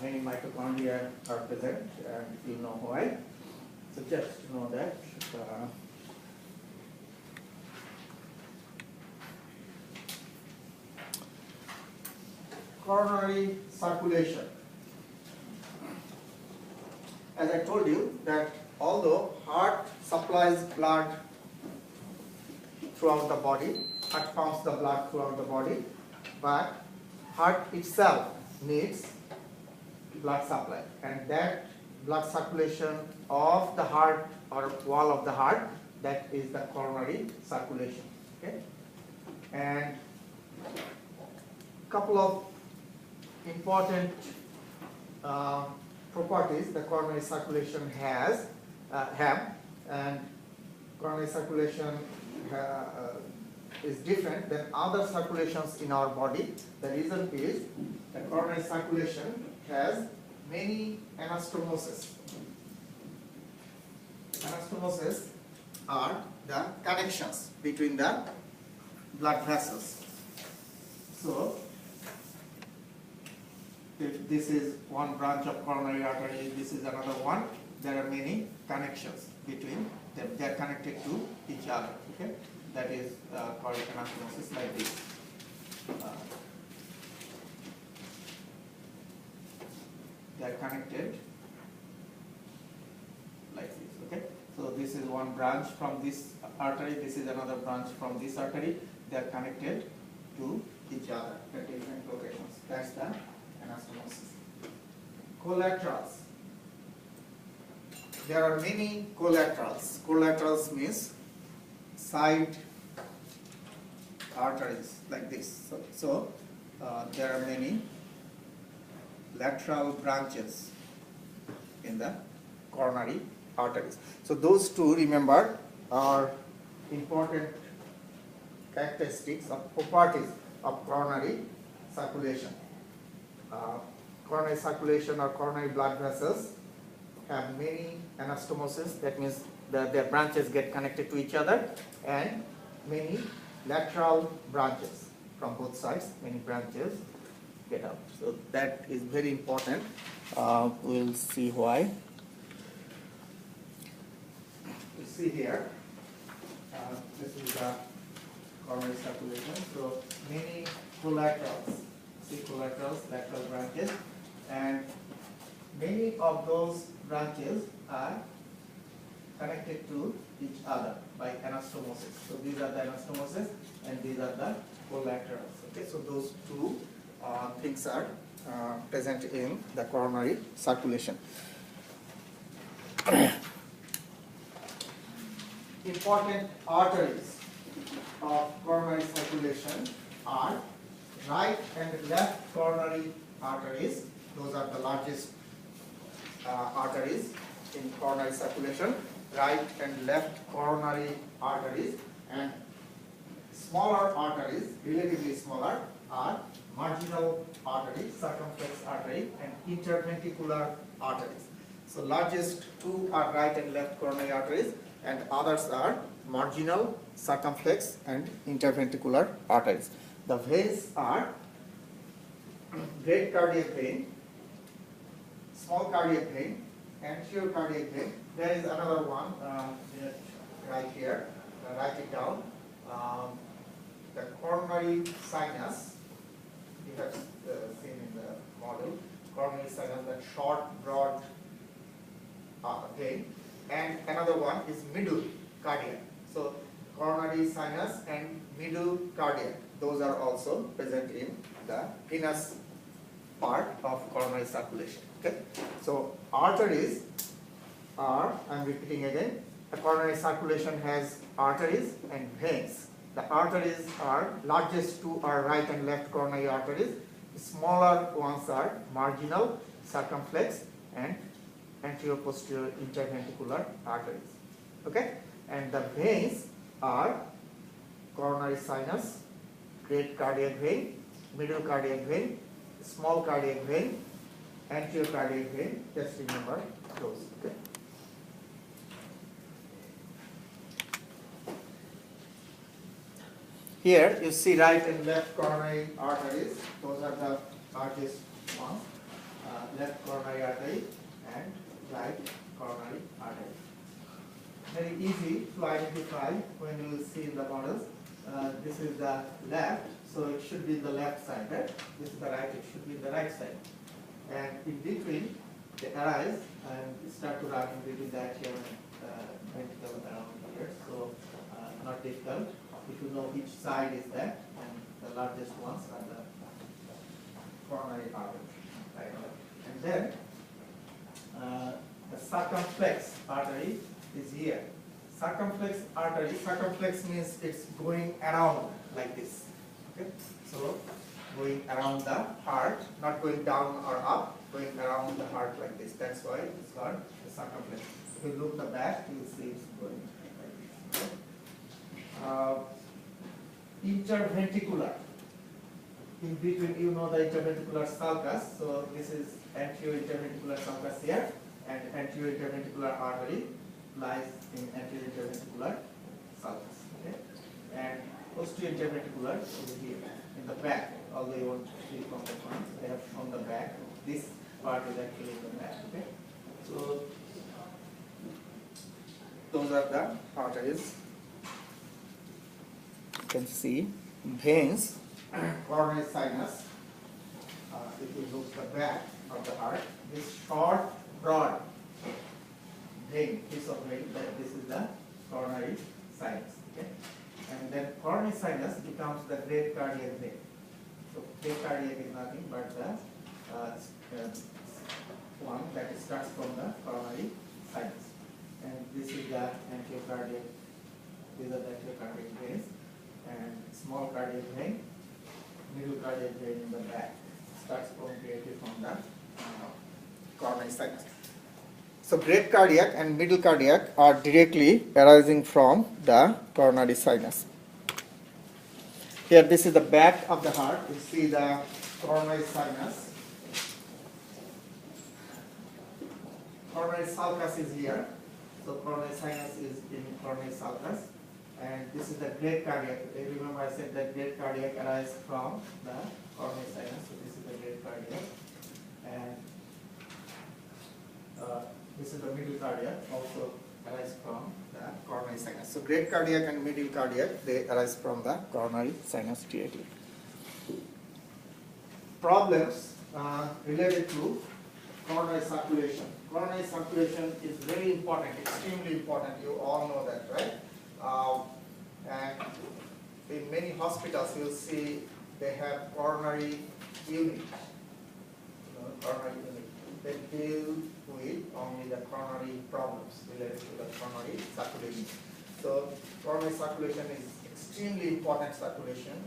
Many mitochondria are present, and you know why. So just know that. Coronary circulation. as I told you, that although heart supplies blood throughout the body, heart pumps the blood throughout the body, but heart itself needs blood supply, and that blood circulation of the heart or wall of the heart, that is the coronary circulation. Okay, and couple of important properties the coronary circulation have, and coronary circulation is different than other circulations in our body. The reason is the coronary circulation has many anastomoses. Anastomoses are the connections between the blood vessels. So, if this is one branch of coronary artery, this is another one, there are many connections between them. They are connected to each other. Okay, that is called anastomosis, like this. They are connected like this. Okay, so this is one branch from this artery. This is another branch from this artery. They are connected to each other at different locations. That's the anastomosis. Collaterals. There are many collaterals. Collaterals means side arteries like this. So there are many lateral branches in the coronary arteries. So those two, remember, are important characteristics of properties of coronary circulation. Coronary circulation or coronary blood vessels have many anastomoses, that means their branches get connected to each other, and many lateral branches from both sides, many branches get out. So that is very important. We'll see why. You see here, this is the coronary circulation. So many collaterals, see collaterals, lateral branches, and many of those branches are connected to each other by anastomosis. So these are the anastomoses and these are the collaterals. Okay, so those two things are present in the coronary circulation. Important arteries of coronary circulation are right and left coronary arteries. Those are the largest arteries in coronary circulation. Right and left coronary arteries, and smaller arteries, relatively smaller, are marginal artery, circumflex artery, and interventricular arteries. So largest two are right and left coronary arteries, and others are marginal, circumflex, and interventricular arteries. The veins are great cardiac vein, small cardiac vein, anterior cardiac vein. There is another one right here. Write it down. The coronary sinus. You have seen in the model. Coronary sinus, that short, broad vein. And another one is middle cardiac. So coronary sinus and middle cardiac. Those are also present in the venous part of coronary circulation. Okay. So arteries are, I'm repeating again, the coronary circulation has arteries and veins. The arteries are, largest two are right and left coronary arteries. The smaller ones are marginal, circumflex, and anterior posterior interventricular arteries. Okay? And the veins are coronary sinus, great cardiac vein, middle cardiac vein, small cardiac vein, anterior cardiac vein. Just remember those. Okay? Here you see right and left coronary arteries. Those are the largest ones. Left coronary artery and right coronary artery. Very easy to identify when you see in the models. This is the left, so it should be the left side, right? This is the right, it should be the right side. And in between they arise and start to run in between the atrium and ventricle around here. So not difficult. If you know which side is that, and the largest ones are the coronary artery. Right? And then the circumflex artery is here. Circumflex means it's going around like this. Okay? So going around the heart, not going down or up, going around the heart like this. That's why it's called the circumflex. If you look the back, you will see it's going like this. Okay? Interventricular. In between, you know the interventricular sulcus. So this is anterior interventricular sulcus here, and anterior interventricular artery lies in anterior interventricular sulcus. Okay? And posterior interventricular over here in the back. Although you won't see from the front, they have from the back. This part is actually in the back. Okay? So those are the arteries. You can see veins, coronary sinus. If you look the back of the heart, this short, broad vein, piece of vein, this is the coronary sinus. Okay? And then coronary sinus becomes the great cardiac vein. So great cardiac is nothing but the one that starts from the coronary sinus. And this is the anterior cardiac, these are the anterior cardiac veins. And small cardiac vein, middle cardiac vein in the back, starts created from the coronary sinus. So great cardiac and middle cardiac are directly arising from the coronary sinus. Here, this is the back of the heart. You see the coronary sinus. Coronary sulcus is here. So coronary sinus is in coronary sulcus. And this is the great cardiac. Remember I said that great cardiac arises from the coronary sinus. So this is the great cardiac. And this is the middle cardiac, also arises from the coronary sinus. So great cardiac and middle cardiac, they arise from the coronary sinus directly. Problems related to coronary circulation. Coronary circulation is very important, extremely important. You all know that, right? And in many hospitals, you'll see they have coronary unit. Coronary unit. They deal with only the coronary problems related to the coronary circulation. So coronary circulation is extremely important circulation.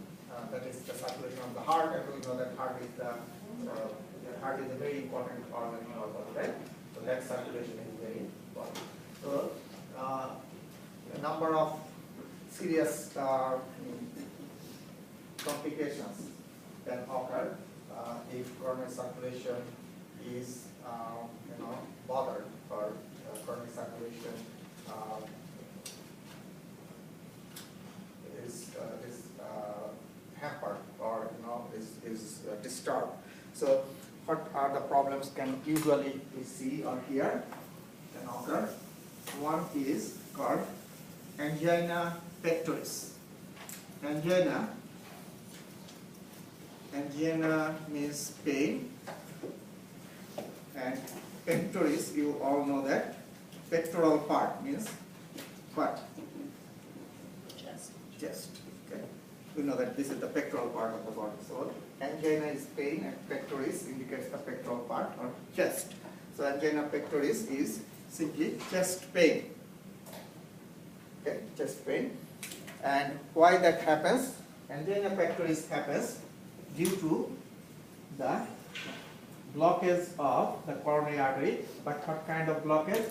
That is the circulation of the heart, and we know that heart is a very important organ in our body, right? So that circulation is very important. So a number of serious complications can occur if coronary circulation is bothered, or coronary circulation is hampered, or is disturbed. So what are the problems can usually we see or hear can occur? One is called angina pectoris. Angina means pain, and pectoris, you all know that pectoral part means what? Chest. Okay. We know that this is the pectoral part of the body. So angina is pain, and pectoris indicates the pectoral part or chest. So angina pectoris is simply chest pain. Okay, chest pain. And why that happens? Angina pectoris happens due to the blockage of the coronary artery. But what kind of blockage?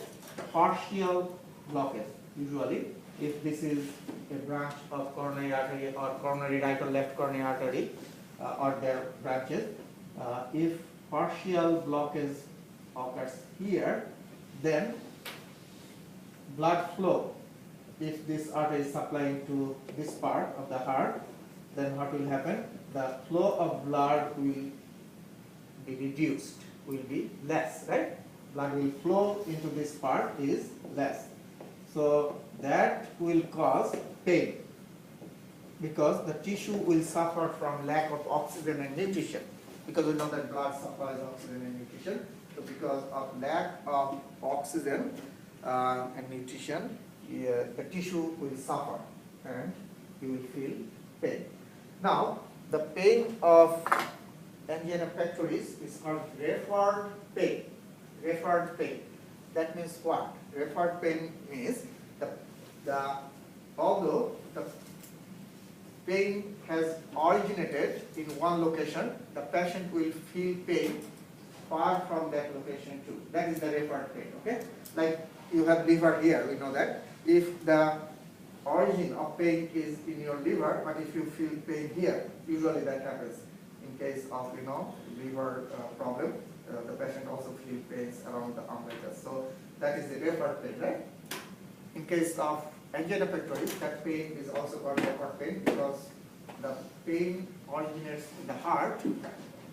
Partial blockage. Usually, if this is a branch of coronary artery or coronary right or left coronary artery or their branches, if partial blockage occurs here, then blood flow, if this artery is supplying to this part of the heart, then what will happen? The flow of blood will be reduced, will be less, right? Blood will flow into this part is less. So that will cause pain, because the tissue will suffer from lack of oxygen and nutrition. because we know that blood supplies oxygen and nutrition. So because of lack of oxygen and nutrition, the tissue will suffer and you will feel pain. Now, the pain of angina pectoris is called referred pain. Referred pain. That means what? Referred pain means although the pain has originated in one location, the patient will feel pain far from that location too. That is the referred pain, okay? Like you have liver here, we know that. If the origin of pain is in your liver, but if you feel pain here, usually that happens in case of, liver problem. The patient also feels pains around the umbilicus. So that is the referred pain, right? In case of angina pectoris, that pain is also called referred pain because the pain originates in the heart,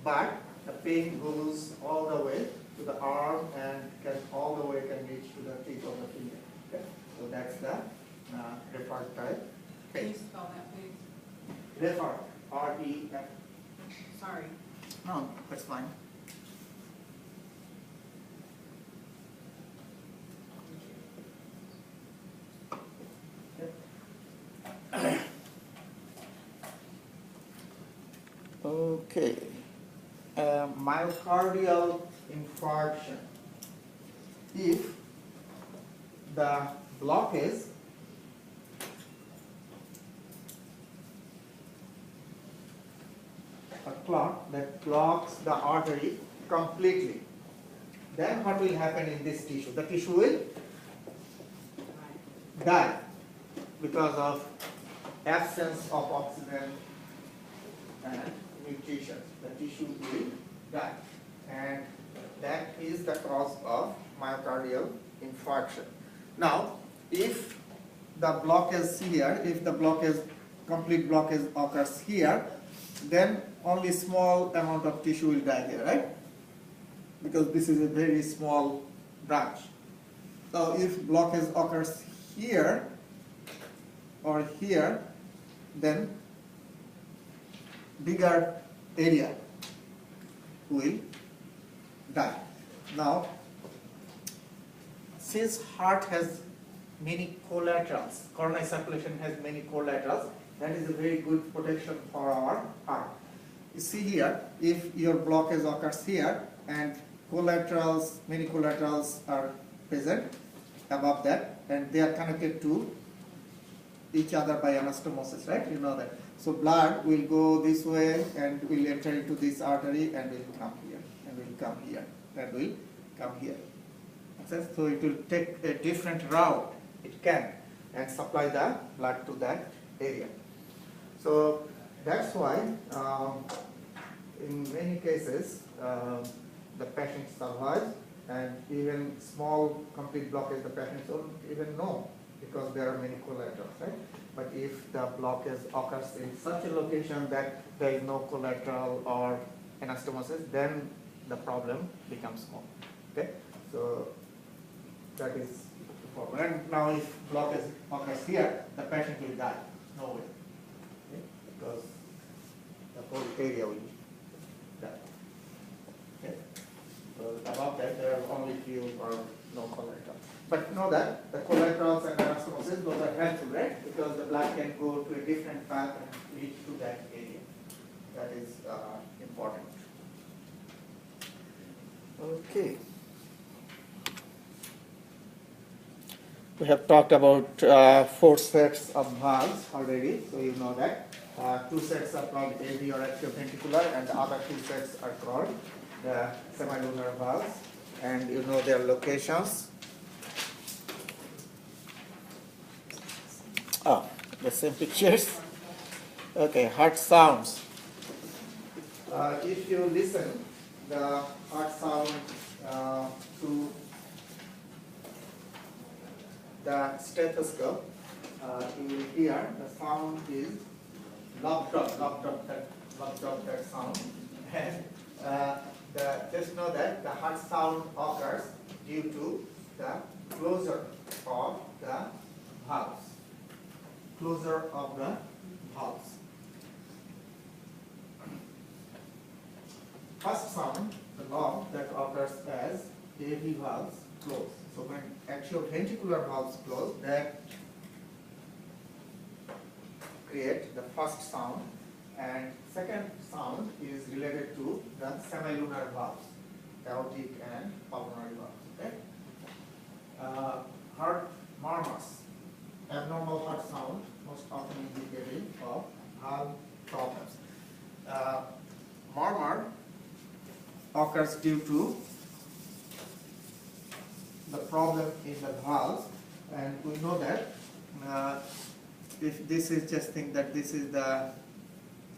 but the pain goes all the way to the arm and can reach to the tip of the finger. Okay? So that's the referred type Can you pain. spell that, please? Referred, R-E-F. Sorry. No, that's fine. Okay. Myocardial infarction. If the blockage a clot that blocks the artery completely, then what will happen in this tissue? The tissue will die because of absence of oxygen and nutrition. The tissue will die, and that is the cause of myocardial infarction. Now, if the blockage here, if the blockage, complete blockage occurs here, then only small amount of tissue will die here, right? Because this is a very small branch. So if blockage occurs here or here, then bigger area will die. Now, since heart has many collaterals, coronary circulation has many collaterals, that is a very good protection for our heart. You see here, if your blockage occurs here and collaterals, many collaterals are present above that, and they are connected to each other by anastomosis, right? You know that. So blood will go this way and will enter into this artery and will come here, and will come here, and will come here. Okay? So it will take a different route, it can, and supply the blood to that area. So that's why in many cases the patient survives, and even small complete blockage the patients don't even know because there are many collaterals, right? But if the blockage occurs in such a location that there is no collateral or anastomosis, then the problem becomes more. Okay, so that is the problem. And now if blockage occurs here, the patient will die. No way. Okay? Because the whole area will die. Okay? So above that, there are only few or no collateral. But know that the collaterals and anastomosis, those are helpful, right? Because the blood can go to a different path and reach to that area. That is important. Okay. We have talked about 4 sets of valves already, so you know that. 2 sets are called AV or atrioventricular, and the other 2 sets are called the semilunar valves, and you know their locations. The same pictures. Okay, heart sounds. If you listen the heart sound to the stethoscope, you will hear the sound is lock drop that sound. And just know that the heart sound occurs due to the closure of the valves. Closure of the valves. first sound, the knob that occurs as AV valves close. So when atrioventricular valves close, that create the first sound, and second sound is related to the semilunar valves, aortic and pulmonary valves. Okay. Heart murmurs, abnormal heart sound, most often indicative of valve problems. Murmur occurs due to the problem in the valves, and we know that if this is, just think that this is the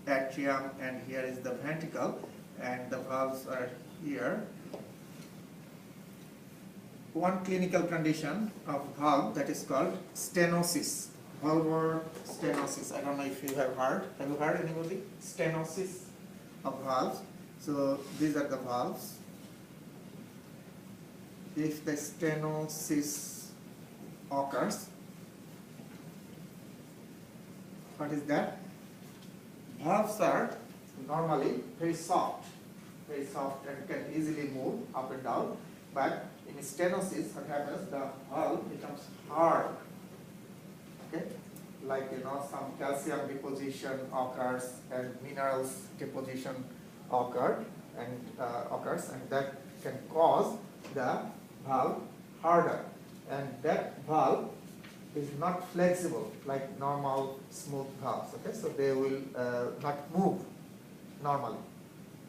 atrium and here is the ventricle and the valves are here. One clinical condition of valve that is called stenosis, valvular stenosis. I don't know if you have heard. Have you heard anybody? Stenosis of valves. So these are the valves. If the stenosis occurs, what is that? Valves are normally very soft and can easily move up and down, but in stenosis, what happens? The valve becomes hard. Okay, like some calcium deposition occurs and minerals deposition occurs, and that can cause the valve harder, and that valve is not flexible like normal smooth valves. Okay, so they will not move normally,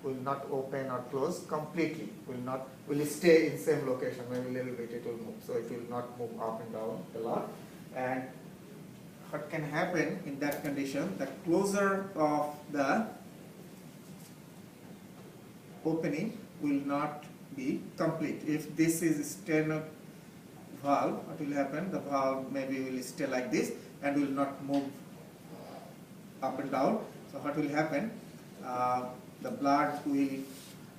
will not open or close completely, will stay in same location. Maybe a little bit it will move, so it will not move up and down a lot. And what can happen in that condition, the closure of the opening will not be complete. If this is steno valve, what will happen? The valve maybe will stay like this and will not move up and down. So what will happen? The blood will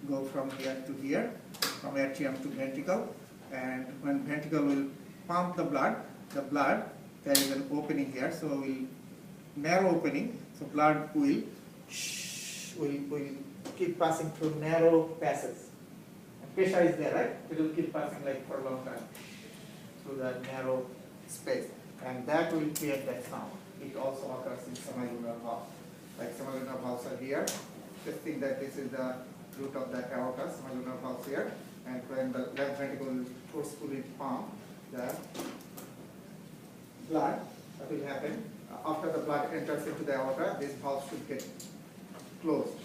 go from here to here, from atrium to ventricle, and when ventricle will pump the blood, there is an opening here, so will narrow opening, so blood will keep passing through narrow passes. And pressure is there, right? It will keep passing like for a long time through the narrow space, and that will create that sound. It also occurs in semilunar valves. Like semilunar valves are here. Just think that this is the root of the aorta, semilunar valves here, and when the left ventricle will forcefully pump the blood, what will happen? After the blood enters into the aorta, these valves should get closed.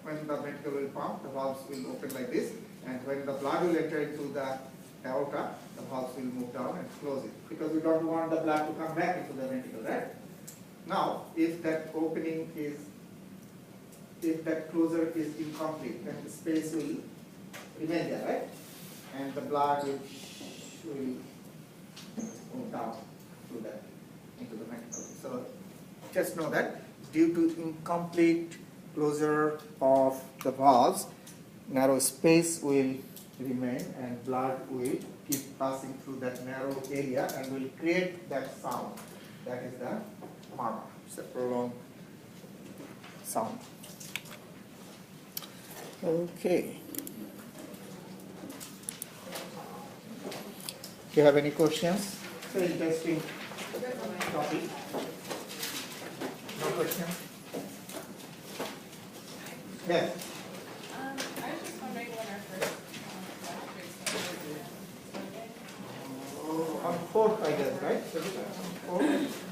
When the ventricle will pump, the valves will open like this, and when the blood will enter into the aorta, the valves will move down and close it, because we don't want the blood to come back into the ventricle, right? Now, if that opening is, if that closure is incomplete, then the space will remain there, right? And the blood will move down through that into the ventricle. So just know that due to incomplete closure of the valves, narrow space will remain and blood will keep passing through that narrow area and will create that sound. That is the murmur. It's a prolonged sound. Okay. Do you have any questions? Very interesting topic. No question? Yes. I was just wondering when our first electric started. On 4th, I guess, right? 4th?